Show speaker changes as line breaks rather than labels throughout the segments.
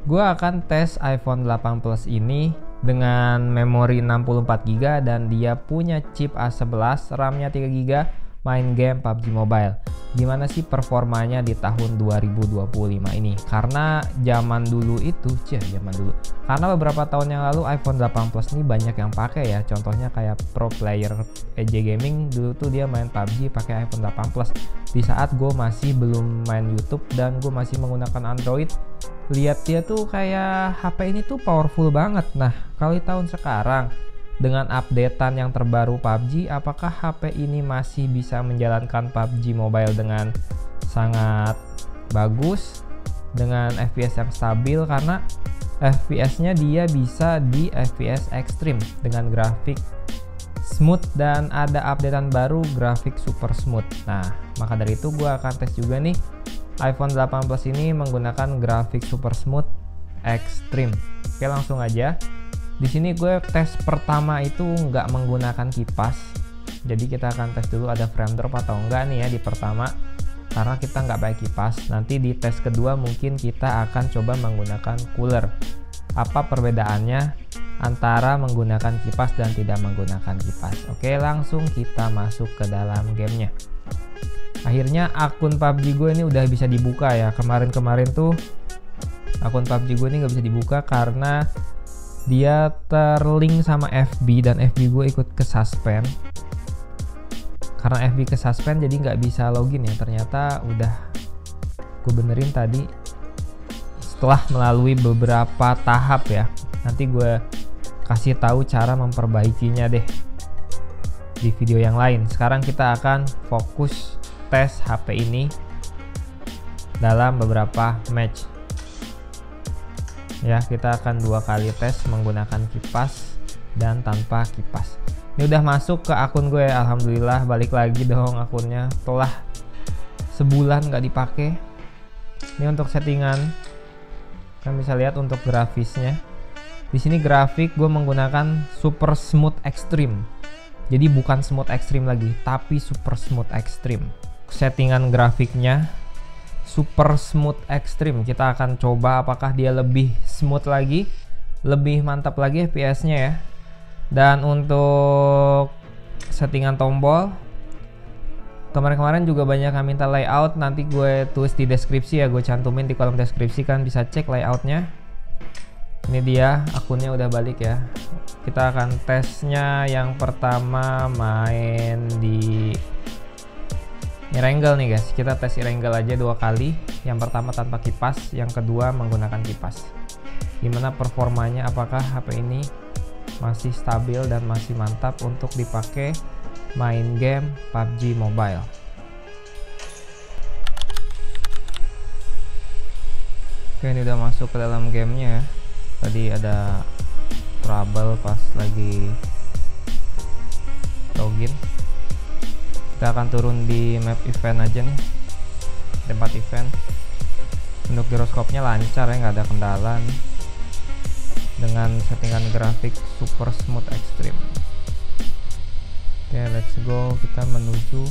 Gue akan tes iPhone 8 Plus ini dengan memori 64GB dan dia punya chip A11, RAM-nya 3GB, main game PUBG Mobile. Gimana sih performanya di tahun 2025 ini? Karena zaman dulu karena beberapa tahun yang lalu iPhone 8 Plus ini banyak yang pakai ya. Contohnya kayak pro player EJ Gaming dulu tuh dia main PUBG pakai iPhone 8 Plus. Di saat gue masih belum main YouTube dan gue masih menggunakan Android, lihat dia tuh kayak HP ini tuh powerful banget. Nah, kalau di tahun sekarang dengan updatean yang terbaru PUBG, apakah HP ini masih bisa menjalankan PUBG Mobile dengan sangat bagus, dengan FPS yang stabil? Karena FPS-nya dia bisa di FPS Extreme dengan grafik smooth dan ada updatean baru grafik super smooth. Nah, maka dari itu gue akan tes juga nih iPhone 8 Plus ini menggunakan grafik super smooth Extreme. Oke, langsung aja. Di sini gue tes pertama itu nggak menggunakan kipas, jadi kita akan tes dulu ada frame drop atau enggak nih ya di pertama, karena kita nggak pakai kipas. Nanti di tes kedua mungkin kita akan coba menggunakan cooler. Apa perbedaannya antara menggunakan kipas dan tidak menggunakan kipas? Oke, langsung kita masuk ke dalam gamenya. Akhirnya akun PUBG gue ini udah bisa dibuka ya. Kemarin tuh akun PUBG gue ini nggak bisa dibuka karena dia terlink sama FB dan FB gue ikut ke suspend. Karena FB ke suspend jadi nggak bisa login ya. Ternyata udah gue benerin tadi setelah melalui beberapa tahap ya. Nanti gue kasih tahu cara memperbaikinya deh di video yang lain. Sekarang kita akan fokus tes HP ini dalam beberapa match. Ya, kita akan 2 kali tes menggunakan kipas dan tanpa kipas. Ini udah masuk ke akun gue, alhamdulillah. Balik lagi dong akunnya setelah sebulan nggak dipakai. Ini untuk settingan, kalian bisa lihat untuk grafisnya. Di sini grafik gue menggunakan super smooth extreme. Jadi bukan smooth extreme lagi, tapi super smooth extreme. Settingan grafiknya super smooth extreme. Kita akan coba apakah dia lebih smooth lagi, lebih mantap lagi FPS-nya ya. Dan untuk settingan tombol, kemarin juga banyak yang minta layout. Nanti gue tulis di deskripsi ya, gue cantumin di kolom deskripsi, kan bisa cek layoutnya. Ini dia akunnya udah balik ya. Kita akan tesnya yang pertama main di Erangel nih guys. Kita tes Erangel aja 2 kali. Yang pertama tanpa kipas, yang kedua menggunakan kipas. Gimana performanya, apakah HP ini masih stabil dan masih mantap untuk dipakai main game PUBG Mobile. Oke, ini udah masuk ke dalam gamenya ya. Tadi ada trouble pas lagi login. Kita akan turun di map event aja nih, tempat event. Untuk giroskopnya lancar ya, nggak ada kendala nih, dengan settingan grafik super smooth extreme. Oke, let's go, kita menuju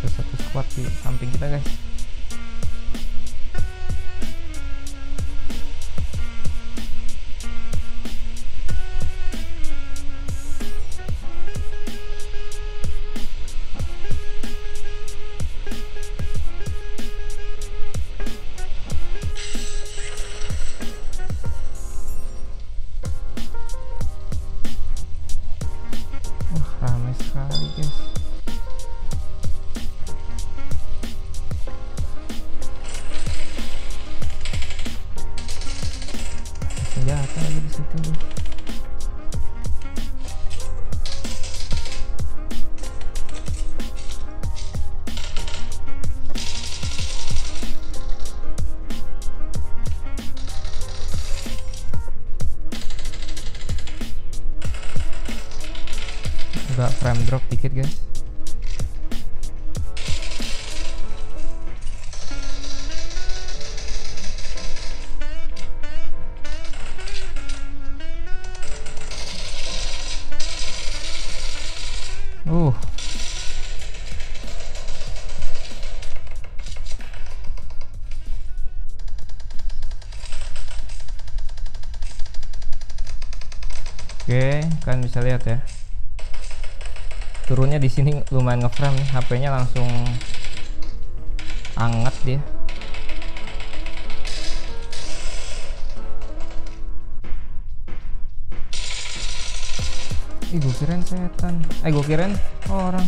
ke satu squad di samping kita guys. Ramai sekali guys. Senjata lagi di situ guys. Agak frame drop dikit guys. Oke, kan bisa lihat ya. Turunnya di sini lumayan ngeframe nih, HP-nya langsung anget dia. Ih, gue kirain setan. Gue kirain orang.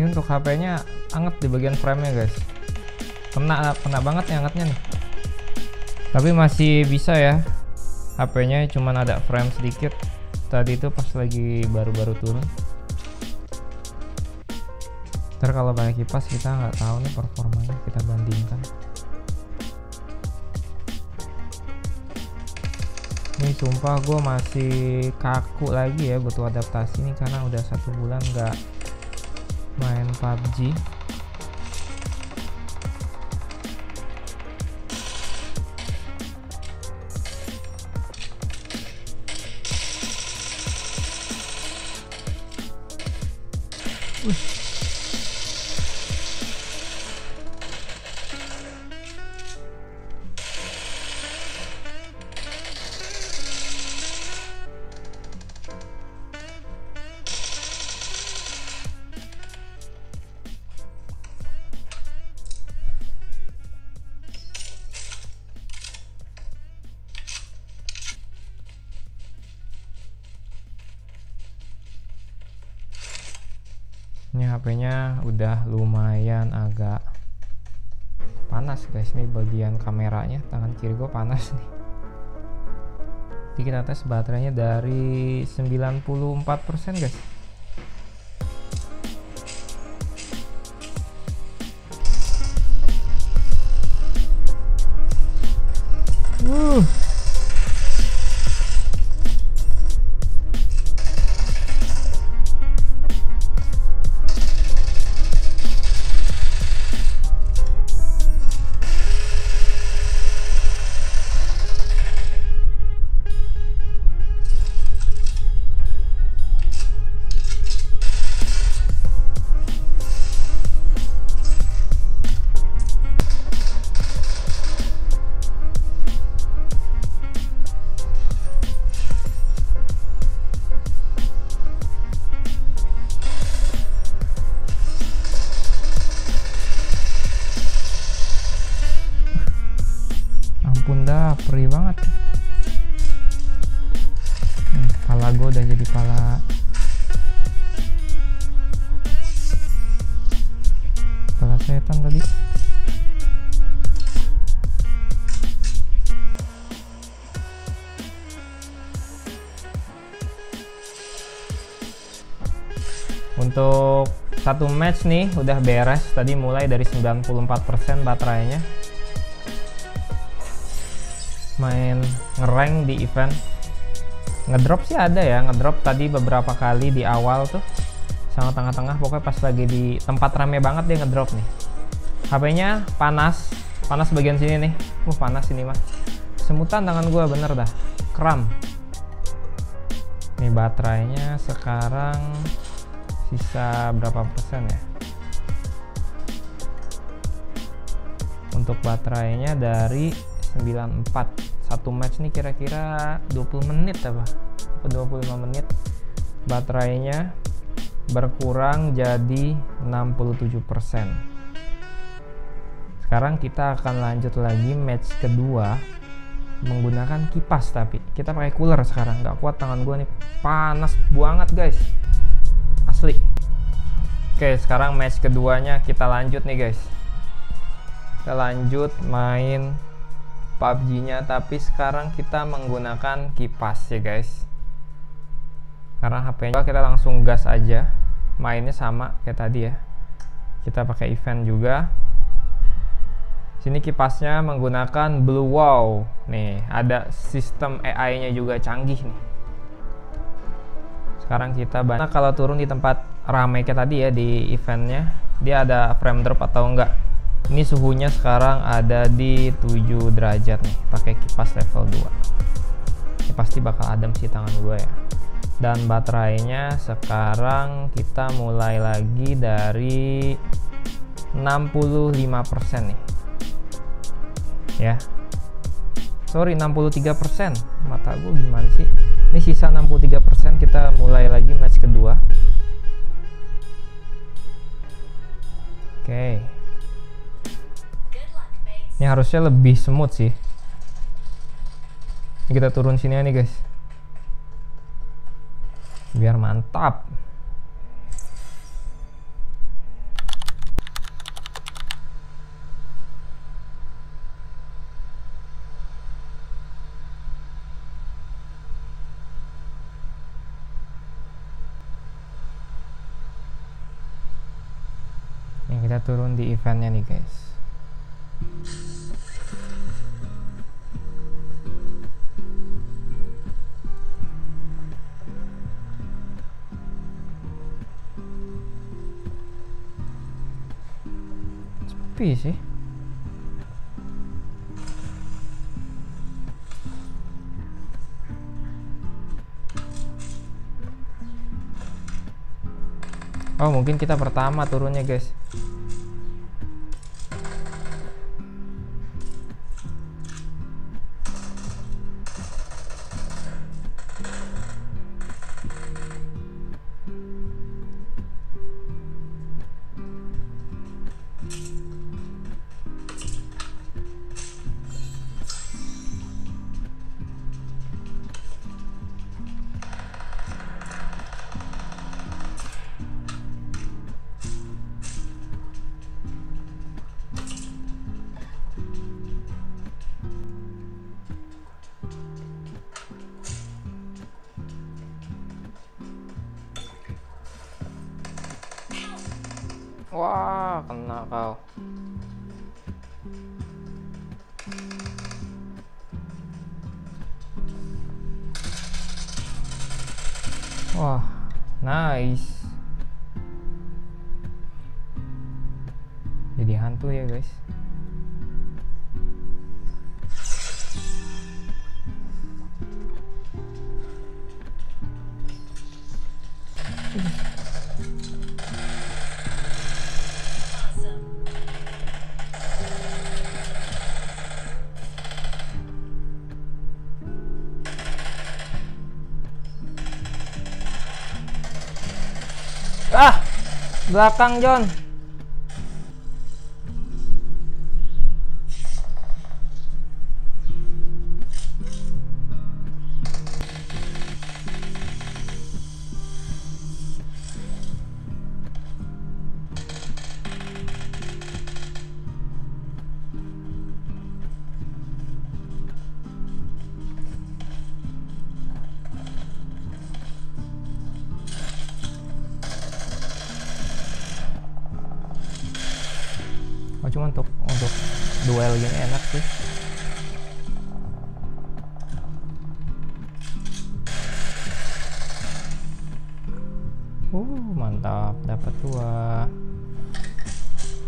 Ini untuk HP-nya anget di bagian frame-nya guys. Kena banget nih angetnya nih. Tapi masih bisa ya. HP-nya cuman ada frame sedikit. Tadi itu pas lagi baru-baru turun. Ntar kalau pakai kipas kita nggak tahu nih performanya, kita bandingkan. Ini sumpah gue masih kaku lagi ya, butuh adaptasi nih karena udah 1 bulan nggak main PUBG. Ini HP-nya udah lumayan agak panas guys, nih bagian kameranya, tangan kiri gue panas nih. Jadi kita tes baterainya dari 94% guys. Dah perih banget. Kepala gue udah jadi kepala setan tadi. Untuk satu match nih udah beres, tadi mulai dari 94% baterainya. Main ngerank di event, ngedrop sih ada ya, ngedrop tadi beberapa kali di awal tuh sama tengah-tengah, pokoknya pas lagi di tempat rame banget dia ngedrop nih. HP-nya panas bagian sini nih, panas ini mah, semutan tangan gua bener dah, kram. Nih baterainya sekarang sisa berapa persen ya? Untuk baterainya dari 94, satu match nih kira-kira 20 menit apa 25 menit baterainya berkurang jadi 67%. Sekarang kita akan lanjut lagi match kedua menggunakan kipas, tapi kita pakai cooler sekarang. Nggak kuat tangan gue nih, panas banget guys, asli. Oke, sekarang match keduanya kita lanjut nih guys. Kita lanjut main PUBG-nya, tapi sekarang kita menggunakan kipas ya guys. Karena HP-nya kita langsung gas aja, mainnya sama kayak tadi ya. Kita pakai event juga. Sini kipasnya menggunakan Blue Wow. Nih, ada sistem AI-nya juga canggih nih. Sekarang kita banyak kalau turun di tempat ramai kayak tadi ya di eventnya, dia ada frame drop atau enggak. Ini suhunya sekarang ada di 7 derajat nih, pakai kipas level 2. Ini pasti bakal adem sih tangan gue ya. Dan baterainya sekarang kita mulai lagi dari 65% nih. Ya, sorry 63%, mata gue gimana sih, ini sisa 63%. Kita mulai lagi match kedua. Oke, ini harusnya lebih smooth sih. Ini kita turun sini ya nih guys, biar mantap. Yang kita turun di eventnya nih guys. Sepi sih. Oh, mungkin kita pertama turunnya guys. Wah, kena kau. Wah, nice. Jadi hantu ya guys. Ah, belakang John. Oh, cuma untuk duel gini enak sih. Mantap, dapat 2.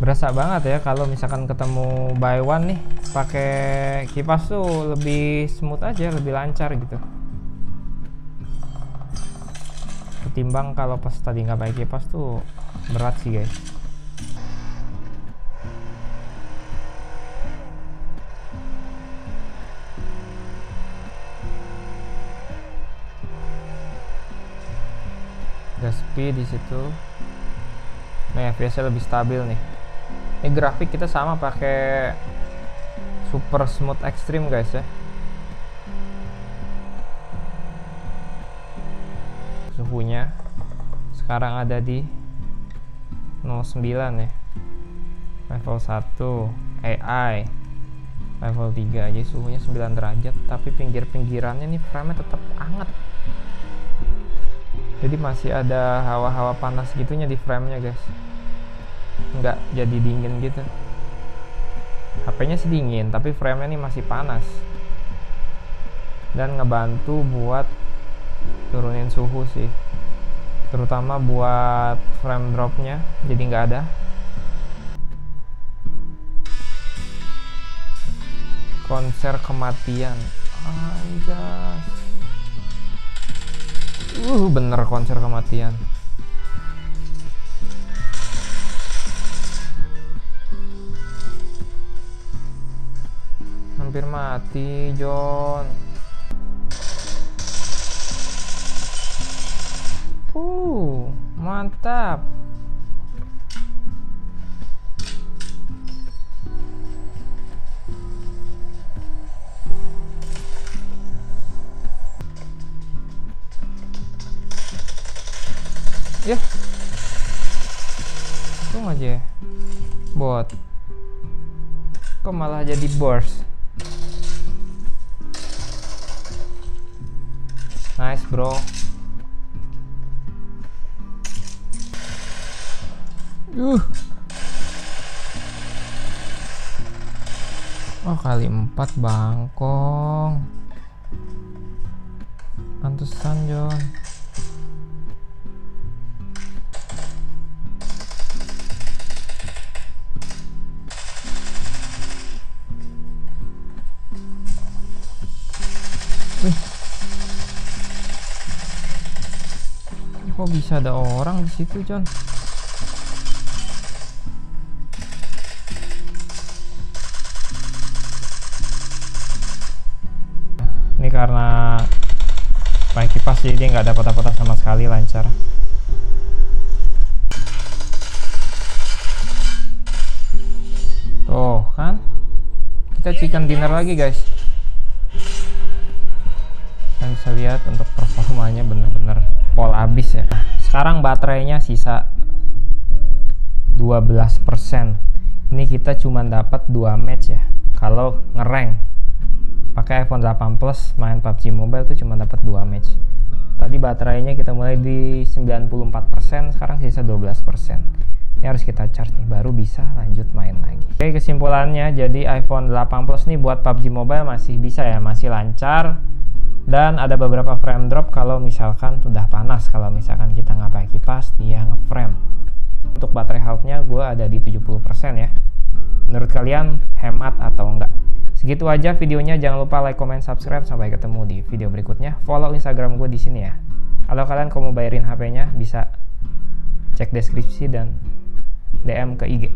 Berasa banget ya kalau misalkan ketemu buy one nih pakai kipas tuh lebih smooth aja, lebih lancar gitu. Ketimbang kalau pas tadi nggak pakai kipas tuh berat sih guys. SP di situ. Nah, FPS-nya lebih stabil nih. Ini grafik kita sama pakai Super Smooth Extreme guys ya. Suhunya sekarang ada di 09 ya. Level 1 AI, level 3 aja suhunya 9 derajat, tapi pinggir-pinggirannya nih frame-nya tetap hangat. Jadi masih ada hawa-hawa panas gitunya di frame-nya guys. Nggak jadi dingin gitu. HP-nya sih dingin, tapi frame-nya nih masih panas. Dan ngebantu buat turunin suhu sih. Terutama buat frame drop-nya, jadi nggak ada. Konser kematian. Anjas. Bener konser kematian. Hampir mati, John. Mantap. Ya, untung aja bot. Kok malah jadi burst? Nice bro. Oh, kali 4 bangkong. Pantesan John. Kok bisa ada orang di situ, John? Ini karena pakai kipas jadi dia nggak dapat apa-apa sama sekali, lancar. Tuh kan, kita chicken dinner lagi guys. Kalian bisa lihat untuk performanya bener-bener pol abis ya. Sekarang baterainya sisa 12%. Ini kita cuma dapat 2 match ya. Kalau ngerank pakai iPhone 8 Plus main PUBG Mobile tuh cuma dapat 2 match. Tadi baterainya kita mulai di 94%, sekarang sisa 12%. Ini harus kita charge nih baru bisa lanjut main lagi. Oke, kesimpulannya jadi iPhone 8 Plus nih buat PUBG Mobile masih bisa ya, masih lancar. Dan ada beberapa frame drop kalau misalkan udah panas. Kalau misalkan kita nggak pakai kipas, dia nge-frame. Untuk baterai health-nya gue ada di 70% ya. Menurut kalian hemat atau enggak? Segitu aja videonya. Jangan lupa like, comment, subscribe. Sampai ketemu di video berikutnya. Follow Instagram gue di sini ya. Kalau kalian mau bayarin HP-nya bisa cek deskripsi dan DM ke IG.